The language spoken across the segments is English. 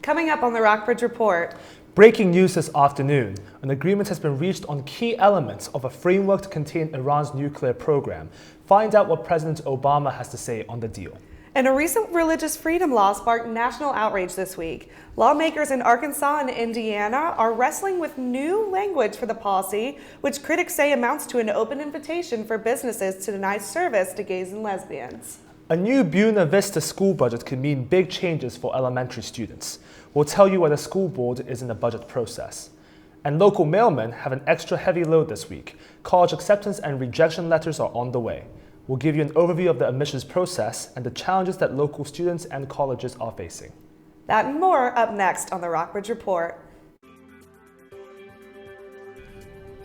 Coming up on the Rockbridge Report. Breaking news this afternoon. An agreement has been reached on key elements of a framework to contain Iran's nuclear program. Find out what President Obama has to say on the deal. And a recent religious freedom law sparked national outrage this week. Lawmakers in Arkansas and Indiana are wrestling with new language for the policy, which critics say amounts to an open invitation for businesses to deny service to gays and lesbians. A new Buena Vista school budget could mean big changes for elementary students. We'll tell you where the school board is in the budget process. And local mailmen have an extra heavy load this week. College acceptance and rejection letters are on the way. We'll give you an overview of the admissions process and the challenges that local students and colleges are facing. That and more up next on the Rockbridge Report.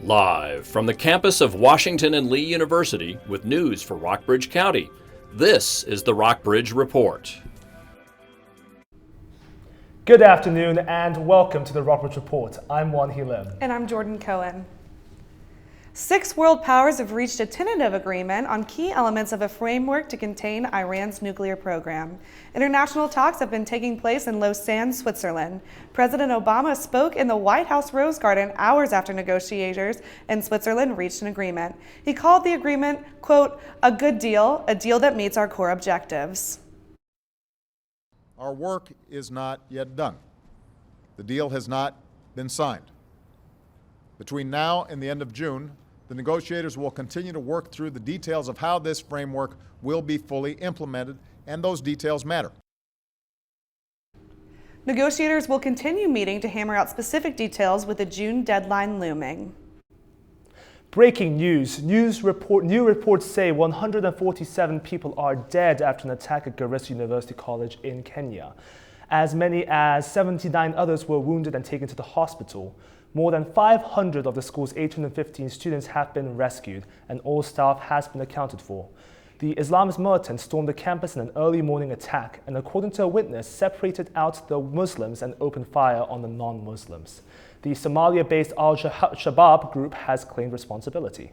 Live from the campus of Washington and Lee University with news for Rockbridge County, this is the Rockbridge Report. Good afternoon and welcome to the Rockbridge Report. I'm Wan Hee Lim. And I'm Jordan Cohen. 6 world powers have reached a tentative agreement on key elements of a framework to contain Iran's nuclear program. International talks have been taking place in Lausanne, Switzerland. President Obama spoke in the White House Rose Garden hours after negotiators in Switzerland reached an agreement. He called the agreement, quote, a good deal, a deal that meets our core objectives. Our work is not yet done. The deal has not been signed. Between now and the end of June, the negotiators will continue to work through the details of how this framework will be fully implemented, and those details matter. Negotiators will continue meeting to hammer out specific details with the June deadline looming. Breaking news. New reports say 147 people are dead after an attack at Garissa University College in Kenya. As many as 79 others were wounded and taken to the hospital. More than 500 of the school's 815 students have been rescued, and all staff has been accounted for. The Islamist militants stormed the campus in an early morning attack and, according to a witness, separated out the Muslims and opened fire on the non-Muslims. The Somalia-based Al-Shabaab group has claimed responsibility.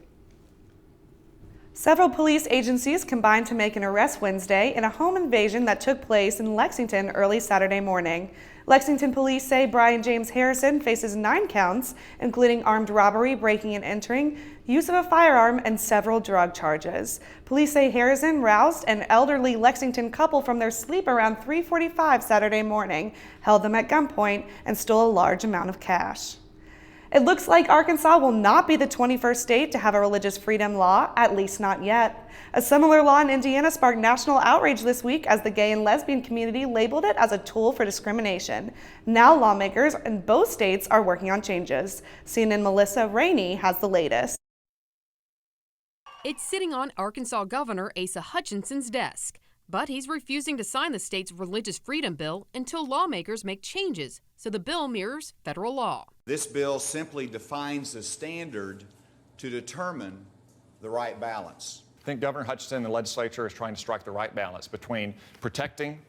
Several police agencies combined to make an arrest Wednesday in a home invasion that took place in Lexington early Saturday morning. Lexington police say Brian James Harrison faces 9 counts, including armed robbery, breaking and entering, use of a firearm, and several drug charges. Police say Harrison roused an elderly Lexington couple from their sleep around 3:45 Saturday morning, held them at gunpoint, and stole a large amount of cash. It looks like Arkansas will not be the 21st state to have a religious freedom law, at least not yet. A similar law in Indiana sparked national outrage this week as the gay and lesbian community labeled it as a tool for discrimination. Now lawmakers in both states are working on changes. CNN Melissa Rainey has the latest. It's sitting on Arkansas Governor Asa Hutchinson's desk, but he's refusing to sign the state's religious freedom bill until lawmakers make changes so the bill mirrors federal law. This bill simply defines the standard to determine the right balance. I think Governor Hutchinson and the legislature is trying to strike the right balance between protecting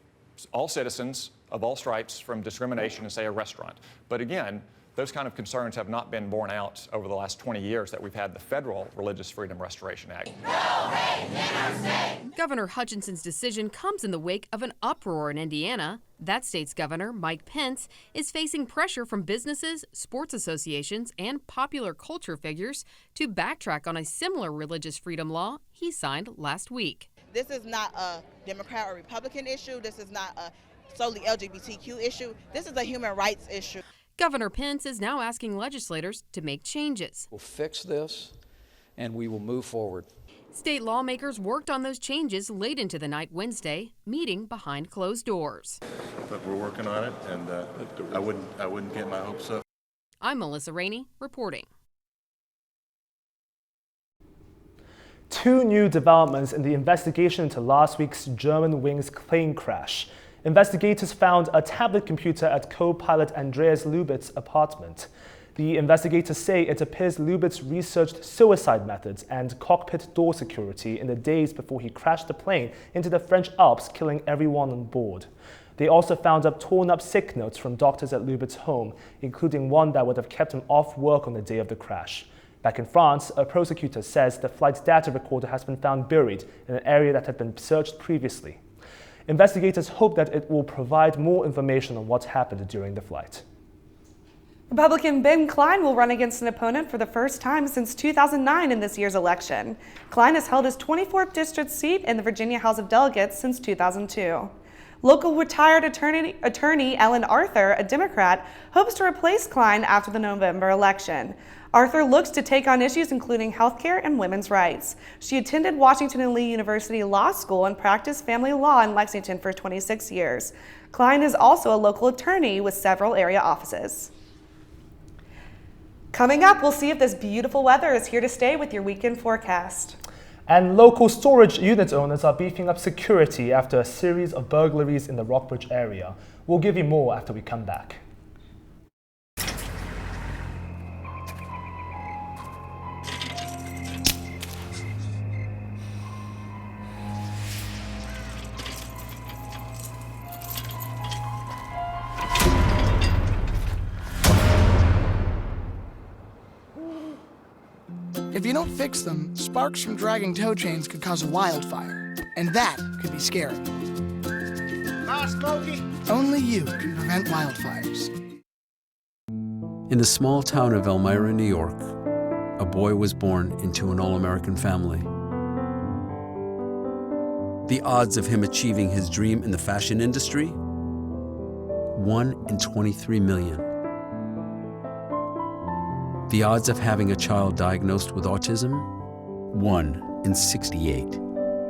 all citizens of all stripes from discrimination in, say, a restaurant. But again, those kind of concerns have not been borne out over the last 20 years that we've had the federal Religious Freedom Restoration Act. No hate in our state! Governor Hutchinson's decision comes in the wake of an uproar in Indiana. That state's governor, Mike Pence, is facing pressure from businesses, sports associations, and popular culture figures to backtrack on a similar religious freedom law he signed last week. This is not a Democrat or Republican issue. This is not a solely LGBTQ issue. This is a human rights issue. Governor Pence is now asking legislators to make changes. We'll fix this and we will move forward. State lawmakers worked on those changes late into the night Wednesday, meeting behind closed doors. But we're working on it, and I wouldn't get my hopes up. I'm Melissa Rainey, reporting. 2 new developments in the investigation into last week's Germanwings plane crash. Investigators found a tablet computer at co-pilot Andreas Lubitz's apartment. The investigators say it appears Lubitz researched suicide methods and cockpit door security in the days before he crashed the plane into the French Alps, killing everyone on board. They also found torn-up sick notes from doctors at Lubitz's home, including one that would have kept him off work on the day of the crash. Back in France, a prosecutor says the flight's data recorder has been found buried in an area that had been searched previously. Investigators hope that it will provide more information on what happened during the flight. Republican Ben Cline will run against an opponent for the first time since 2009 in this year's election. Cline has held his 24th district seat in the Virginia House of Delegates since 2002. Local retired attorney Ellen Arthur, a Democrat, hopes to replace Cline after the November election. Arthur looks to take on issues including healthcare and women's rights. She attended Washington and Lee University Law School and practiced family law in Lexington for 26 years. Cline is also a local attorney with several area offices. Coming up, we'll see if this beautiful weather is here to stay with your weekend forecast. And local storage unit owners are beefing up security after a series of burglaries in the Rockbridge area. We'll give you more after we come back. If you don't fix them, sparks from dragging tow chains could cause a wildfire, and that could be scary. Bye, Smokey. Only you can prevent wildfires. In the small town of Elmira, New York, a boy was born into an all-American family. The odds of him achieving his dream in the fashion industry? 1 in 23 million. The odds of having a child diagnosed with autism? 1 in 68.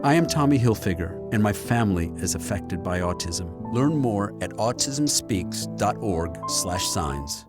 I am Tommy Hilfiger, and my family is affected by autism. Learn more at autismspeaks.org/signs.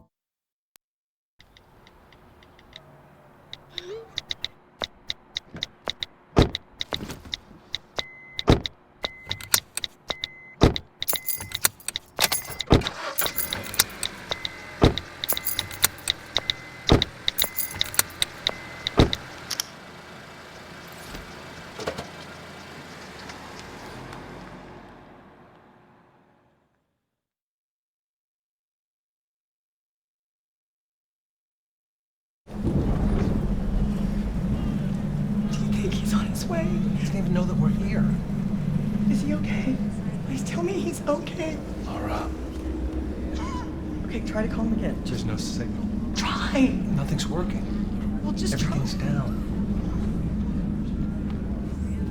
He's on his way. He doesn't even know that we're here. Is he okay? Please tell me he's okay. Laura. Okay, try to call him again. There's no signal. Try. Nothing's working. Well, just Everything's down.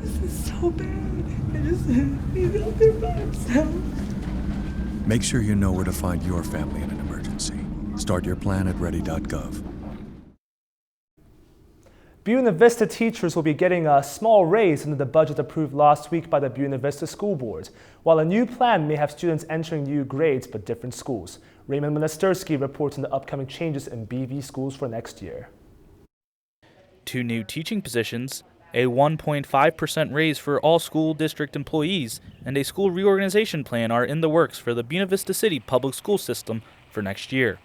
This is so bad. He's out there by himself. Make sure you know where to find your family in an emergency. Start your plan at ready.gov. Buena Vista teachers will be getting a small raise under the budget approved last week by the Buena Vista School Board, while a new plan may have students entering new grades but different schools. Raymond Monastersky reports on the upcoming changes in BV schools for next year. 2 new teaching positions, a 1.5% raise for all school district employees, and a school reorganization plan are in the works for the Buena Vista City public school system for next year.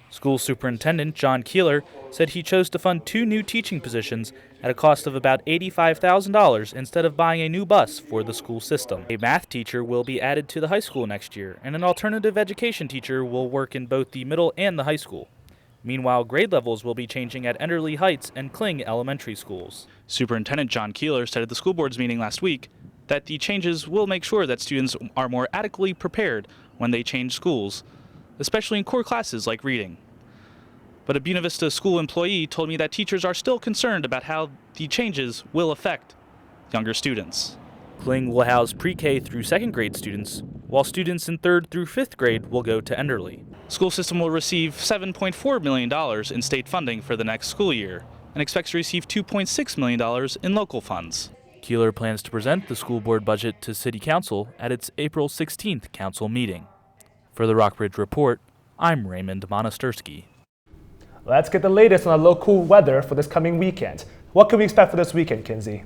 School Superintendent John Keeler said he chose to fund 2 new teaching positions at a cost of about $85,000 instead of buying a new bus for the school system. A math teacher will be added to the high school next year, and an alternative education teacher will work in both the middle and the high school. Meanwhile, grade levels will be changing at Enderley Heights and Kling elementary schools. Superintendent John Keeler said at the school board's meeting last week that the changes will make sure that students are more adequately prepared when they change schools, especially in core classes like reading. But a Buena Vista school employee told me that teachers are still concerned about how the changes will affect younger students. Kling will house pre-K through 2nd grade students, while students in 3rd through 5th grade will go to Enderley. School system will receive $7.4 million in state funding for the next school year and expects to receive $2.6 million in local funds. Keeler plans to present the school board budget to City Council at its April 16th council meeting. For the Rockbridge Report, I'm Raymond Monastersky. Let's get the latest on our local weather for this coming weekend. What can we expect for this weekend, Kinsey?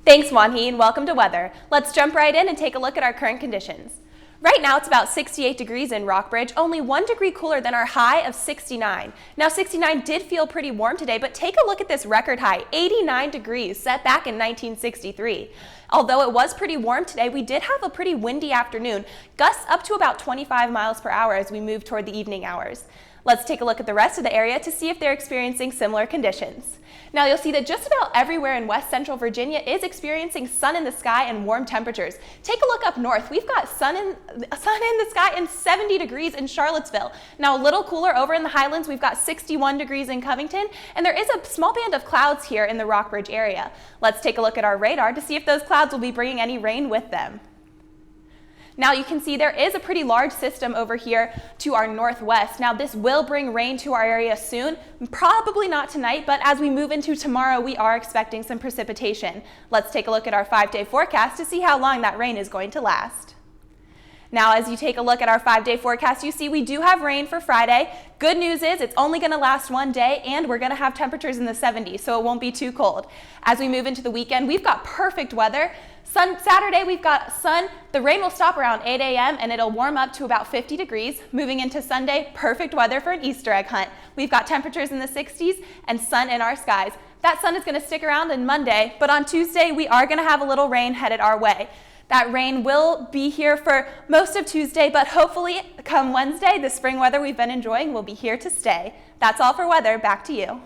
Thanks, Wanhee, and welcome to weather. Let's jump right in and take a look at our current conditions. Right now, it's about 68 degrees in Rockbridge, only 1 degree cooler than our high of 69. Now, 69 did feel pretty warm today, but take a look at this record high, 89 degrees, set back in 1963. Although it was pretty warm today, we did have a pretty windy afternoon, gusts up to about 25 miles per hour as we move toward the evening hours. Let's take a look at the rest of the area to see if they're experiencing similar conditions. Now you'll see that just about everywhere in West Central Virginia is experiencing sun in the sky and warm temperatures. Take a look up north. We've got sun in the sky and 70 degrees in Charlottesville. Now a little cooler over in the Highlands, we've got 61 degrees in Covington, and there is a small band of clouds here in the Rockbridge area. Let's take a look at our radar to see if those clouds will be bringing any rain with them. Now you can see there is a pretty large system over here to our northwest. Now this will bring rain to our area soon, probably not tonight, but as we move into tomorrow, we are expecting some precipitation. Let's take a look at our 5-day forecast to see how long that rain is going to last. Now, as you take a look at our 5-day forecast, you see we do have rain for Friday. Good news is it's only going to last one day, and we're going to have temperatures in the 70s, so it won't be too cold. As we move into the weekend, we've got perfect weather. Saturday, we've got sun. The rain will stop around 8 a.m., and it'll warm up to about 50 degrees. Moving into Sunday, perfect weather for an Easter egg hunt. We've got temperatures in the 60s and sun in our skies. That sun is going to stick around on Monday, but on Tuesday, we are going to have a little rain headed our way. That rain will be here for most of Tuesday, but hopefully come Wednesday, the spring weather we've been enjoying will be here to stay. That's all for weather. Back to you.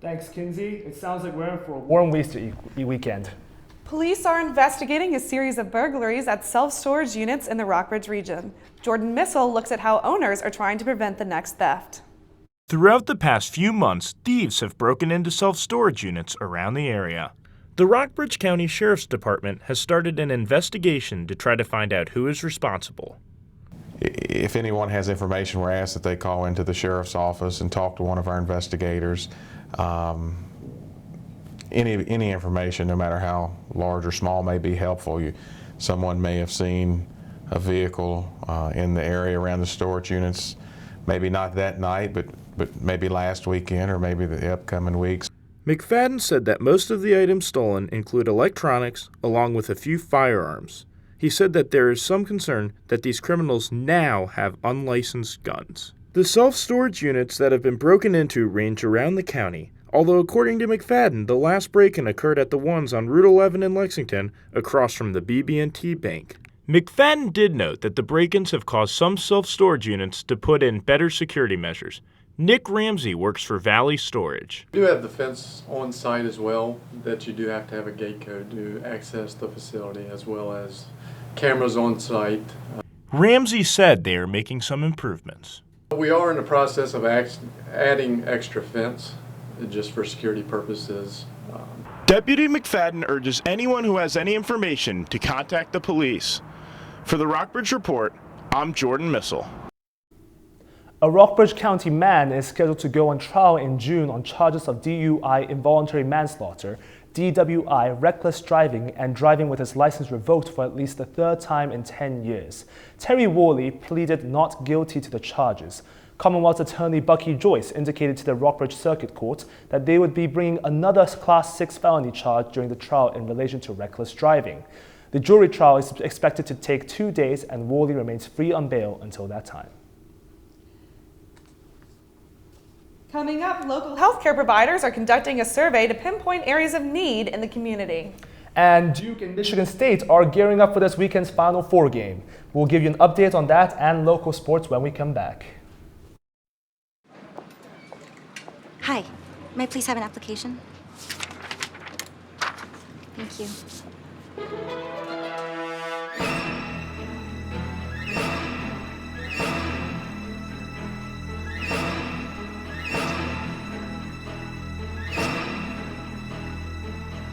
Thanks, Kinsey. It sounds like we're in for a warm Easter weekend. Police are investigating a series of burglaries at self-storage units in the Rockbridge region. Jordan Missel looks at how owners are trying to prevent the next theft. Throughout the past few months, thieves have broken into self-storage units around the area. The Rockbridge County Sheriff's Department has started an investigation to try to find out who is responsible. If anyone has information, we're asked that they call into the sheriff's office and talk to one of our investigators. Any information, no matter how large or small, may be helpful. Someone may have seen a vehicle in the area around the storage units, maybe not that night, but maybe last weekend or maybe the upcoming weeks. McFadden said that most of the items stolen include electronics, along with a few firearms. He said that there is some concern that these criminals now have unlicensed guns. The self-storage units that have been broken into range around the county, although according to McFadden, the last break-in occurred at the ones on Route 11 in Lexington, across from the BB&T Bank. McFadden did note that the break-ins have caused some self-storage units to put in better security measures. Nick Ramsey works for Valley Storage. We do have the fence on site as well, that you do have to have a gate code to access the facility, as well as cameras on site. Ramsey said they are making some improvements. We are in the process of adding extra fence just for security purposes. Deputy McFadden urges anyone who has any information to contact the police. For the Rockbridge Report, I'm Jordan Missel. A Rockbridge County man is scheduled to go on trial in June on charges of DUI, involuntary manslaughter, DWI, reckless driving, and driving with his license revoked for at least the third time in 10 years. Terry Worley pleaded not guilty to the charges. Commonwealth Attorney Bucky Joyce indicated to the Rockbridge Circuit Court that they would be bringing another Class 6 felony charge during the trial in relation to reckless driving. The jury trial is expected to take 2 days, and Worley remains free on bail until that time. Coming up, local healthcare providers are conducting a survey to pinpoint areas of need in the community. And Duke and Michigan State are gearing up for this weekend's Final Four game. We'll give you an update on that and local sports when we come back. Hi, may I please have an application? Thank you.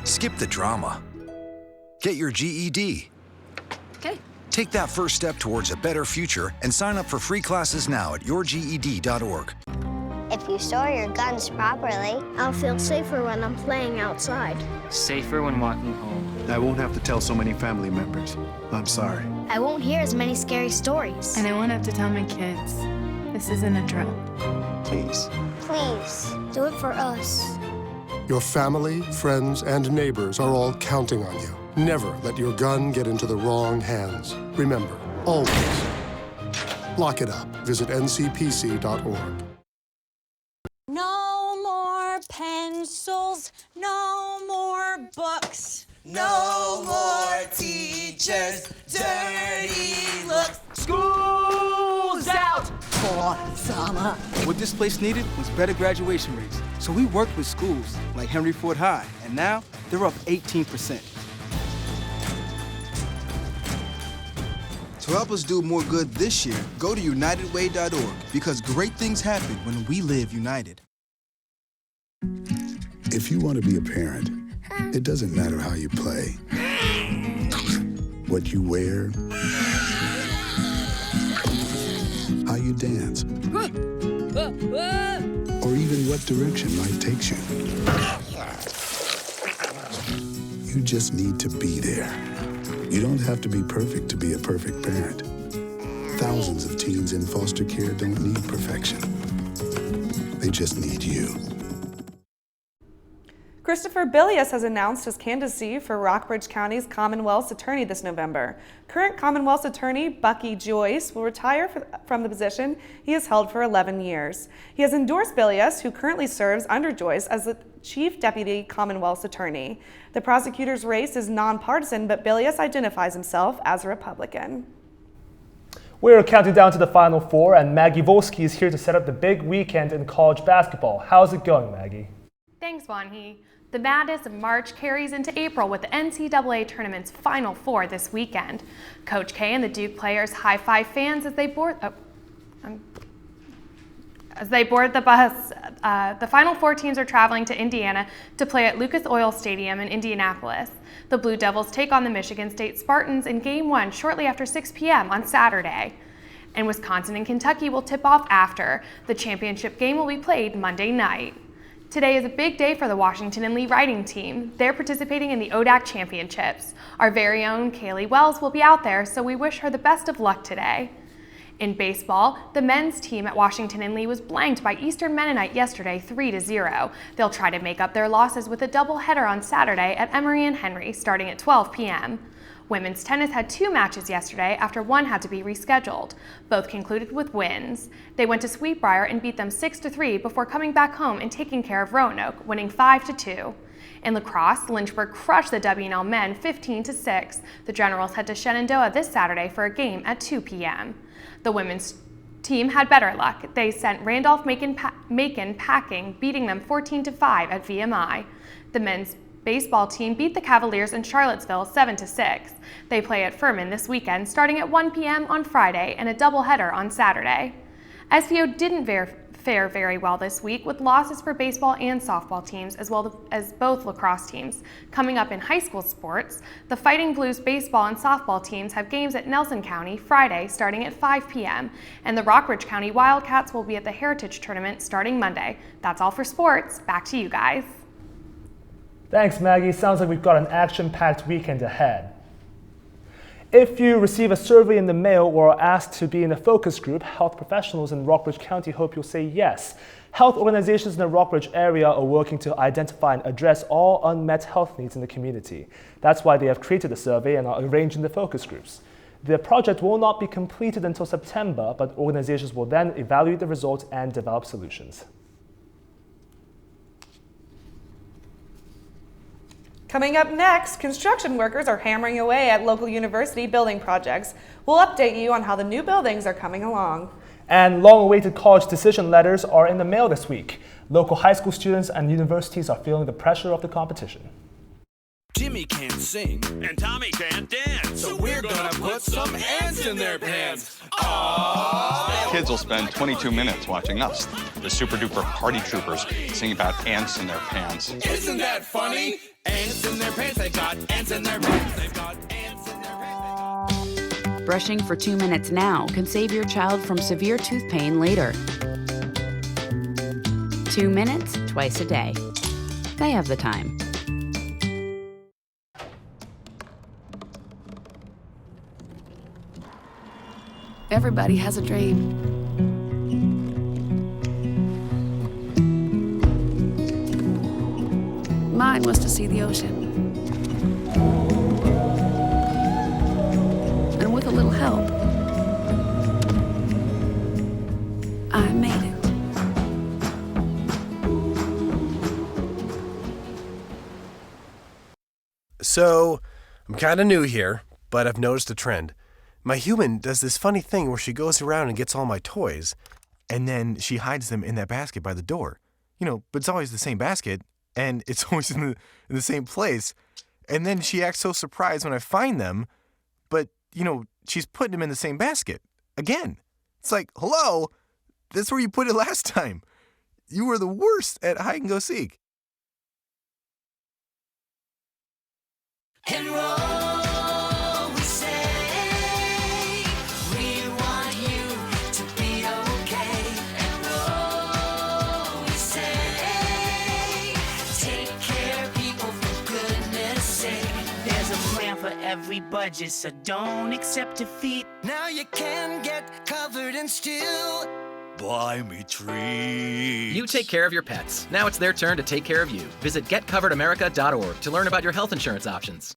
Skip the drama. Get your GED. Okay. Take that first step towards a better future and sign up for free classes now at yourged.org. If you store your guns properly, I'll feel safer when I'm playing outside. Safer when walking home. I won't have to tell so many family members. I'm sorry. I won't hear as many scary stories. And I won't have to tell my kids. This isn't a drill. Please. Please, do it for us. Your family, friends, and neighbors are all counting on you. Never let your gun get into the wrong hands. Remember, always, lock it up. Visit ncpc.org. No more pencils, no more books, no more teachers, dirty looks. School's out! hot summer. What this place needed was better graduation rates. So we worked with schools like Henry Ford High, and now they're up 18%. To help us do more good this year, go to unitedway.org, because great things happen when we live united. If you want to be a parent, it doesn't matter how you play, what you wear, how you dance, or even what direction life takes you. You just need to be there. You don't have to be perfect to be a perfect parent. Thousands of teens in foster care don't need perfection. They just need you. Christopher Bilius has announced his candidacy for Rockbridge County's Commonwealth's Attorney this November. Current Commonwealth's Attorney Bucky Joyce will retire from the position he has held for 11 years. He has endorsed Bilius, who currently serves under Joyce as the Chief Deputy Commonwealth's Attorney. The prosecutor's race is nonpartisan, but Bilius identifies himself as a Republican. We're counting down to the Final Four, and Maggie Volsky is here to set up the big weekend in college basketball. How's it going, Maggie? Thanks, Wanhee. The madness of March carries into April with the NCAA tournament's Final Four this weekend. Coach K and the Duke players high-five fans as they board the bus. The Final Four teams are traveling to Indiana to play at Lucas Oil Stadium in Indianapolis. The Blue Devils take on the Michigan State Spartans in Game 1 shortly after 6 p.m. on Saturday. And Wisconsin and Kentucky will tip off after. The championship game will be played Monday night. Today is a big day for the Washington and Lee Riding team. They're participating in the ODAC Championships. Our very own Kaylee Wells will be out there, so we wish her the best of luck today. In baseball, the men's team at Washington and Lee was blanked by Eastern Mennonite yesterday 3-0. They'll try to make up their losses with a doubleheader on Saturday at Emory and Henry starting at 12 p.m. Women's tennis had 2 matches yesterday after one had to be rescheduled. Both concluded with wins. They went to Sweetbriar and beat them 6-3 before coming back home and taking care of Roanoke, winning 5-2. In lacrosse, Lynchburg crushed the W&L men 15-6. The Generals head to Shenandoah this Saturday for a game at 2 p.m. The women's team had better luck. They sent Randolph-Macon packing, beating them 14-5 at VMI. The men's baseball team beat the Cavaliers in Charlottesville 7-6. They play at Furman this weekend starting at 1 p.m. on Friday and a doubleheader on Saturday. SVO didn't fare very well this week with losses for baseball and softball teams as well as both lacrosse teams. Coming up in high school sports, the Fighting Blues baseball and softball teams have games at Nelson County Friday starting at 5 p.m. and the Rockbridge County Wildcats will be at the Heritage Tournament starting Monday. That's all for sports. Back to you guys. Thanks, Maggie. Sounds like we've got an action-packed weekend ahead. If you receive a survey in the mail or are asked to be in a focus group, health professionals in Rockbridge County hope you'll say yes. Health organizations in the Rockbridge area are working to identify and address all unmet health needs in the community. That's why they have created the survey and are arranging the focus groups. The project will not be completed until September, but organizations will then evaluate the results and develop solutions. Coming up next, construction workers are hammering away at local university building projects. We'll update you on how the new buildings are coming along. And long-awaited college decision letters are in the mail this week. Local high school students and universities are feeling the pressure of the competition. Jimmy can't sing, and Tommy can't dance, so we're gonna put some ants in their pants. Aww. Kids will spend 22 minutes watching us, the super-duper party troopers, sing about ants in their pants. Isn't that funny? Ants in their pants, they've got ants in their pants, they've got ants in their pants. Brushing for 2 minutes now can save your child from severe tooth pain later. 2 minutes, twice a day. They have the time. Everybody has a dream. Mine was to see the ocean. And with a little help, I made it. So, I'm kind of new here, but I've noticed a trend. My human does this funny thing where she goes around and gets all my toys, and then she hides them in that basket by the door. But it's always the same basket, and it's always in the same place. And then she acts so surprised when I find them, but, she's putting them in the same basket again. It's like, hello, that's where you put it last time. You were the worst at hide and go seek. Enroll, we say. We want you to be okay. Enroll, we say. Take care of people for goodness sake. There's a plan for every budget, so don't accept defeat. Now you can get covered and still buy me treats. You take care of your pets. Now it's their turn to take care of you. Visit getcoveredamerica.org to learn about your health insurance options.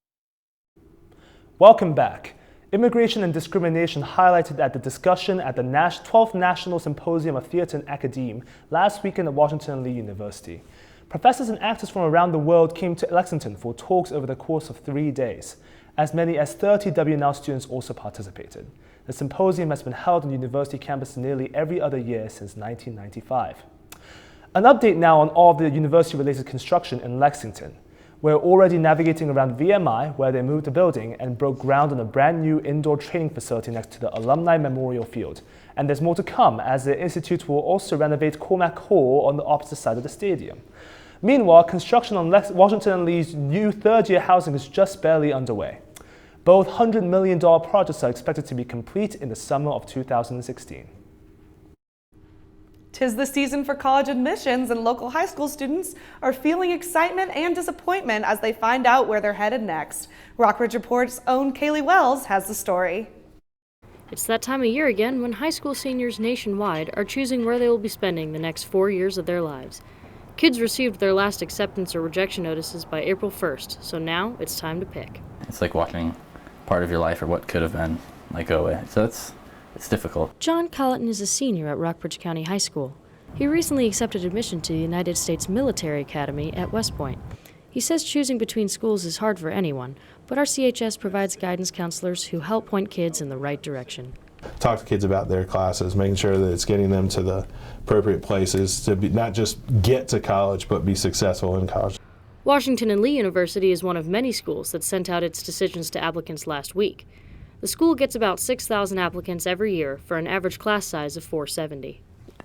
Welcome back. Immigration and discrimination highlighted at the discussion at the 12th National Symposium of Theatre and Academe last weekend at Washington and Lee University. Professors and actors from around the world came to Lexington for talks over the course of 3 days. As many as 30 WNL students also participated. The symposium has been held on the university campus nearly every other year since 1995. An update now on all of the university-related construction in Lexington. We're already navigating around VMI, where they moved the building and broke ground on a brand new indoor training facility next to the Alumni Memorial Field. And there's more to come, as the Institute will also renovate Cormack Hall on the opposite side of the stadium. Meanwhile, construction on Washington and Lee's new third-year housing is just barely underway. Both $100 million projects are expected to be complete in the summer of 2016. 'Tis the season for college admissions, and local high school students are feeling excitement and disappointment as they find out where they're headed next. Rockbridge Report's own Kaylee Wells has the story. It's that time of year again when high school seniors nationwide are choosing where they will be spending the next 4 years of their lives. Kids received their last acceptance or rejection notices by April 1st, so now it's time to pick. It's like watching part of your life or what could have been go away. So it's difficult. John Colleton is a senior at Rockbridge County High School. He recently accepted admission to the United States Military Academy at West Point. He says choosing between schools is hard for anyone, but our CHS provides guidance counselors who help point kids in the right direction. Talk to kids about their classes, making sure that it's getting them to the appropriate places to be, not just get to college, but be successful in college. Washington and Lee University is one of many schools that sent out its decisions to applicants last week. The school gets about 6,000 applicants every year for an average class size of 470.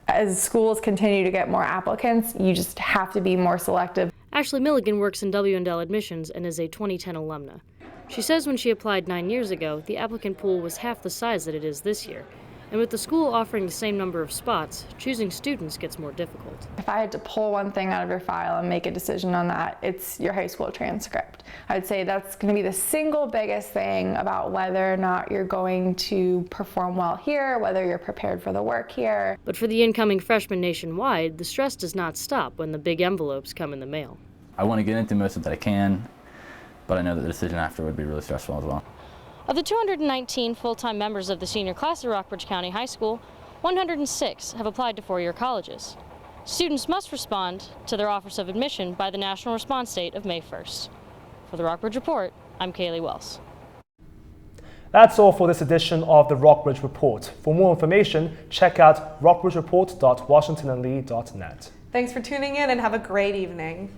As schools continue to get more applicants, you just have to be more selective. Ashley Milligan works in W&L admissions and is a 2010 alumna. She says when she applied 9 years ago, the applicant pool was half the size that it is this year. And with the school offering the same number of spots, choosing students gets more difficult. If I had to pull one thing out of your file and make a decision on that, it's your high school transcript. I'd say that's going to be the single biggest thing about whether or not you're going to perform well here, whether you're prepared for the work here. But for the incoming freshmen nationwide, the stress does not stop when the big envelopes come in the mail. I want to get into most of that I can, but I know that the decision after would be really stressful as well. Of the 219 full-time members of the senior class at Rockbridge County High School, 106 have applied to four-year colleges. Students must respond to their offers of admission by the national response date of May 1st. For the Rockbridge Report, I'm Kaylee Wells. That's all for this edition of the Rockbridge Report. For more information, check out rockbridgereport.washingtonandlee.net. Thanks for tuning in and have a great evening.